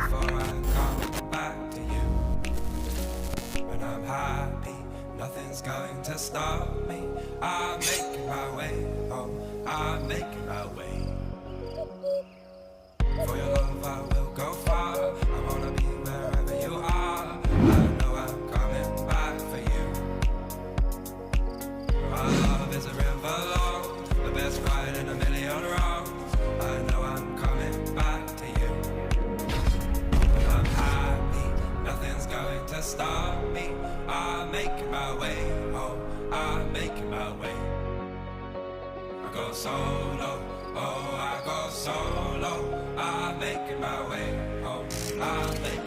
before I come back to you. When I'm happy, nothing's going to stop me. I'm making my way home, I'm making my way. For your love I will go far, I wanna be wherever you are. I know I'm coming back for you. Our love is a river long, the best ride in a million wrongs. I know I'm coming back to you. When I'm happy, nothing's going to stop me. I'm making my way home, I'm making my way. I go solo, oh I go solo. I'm making my way home, I'm making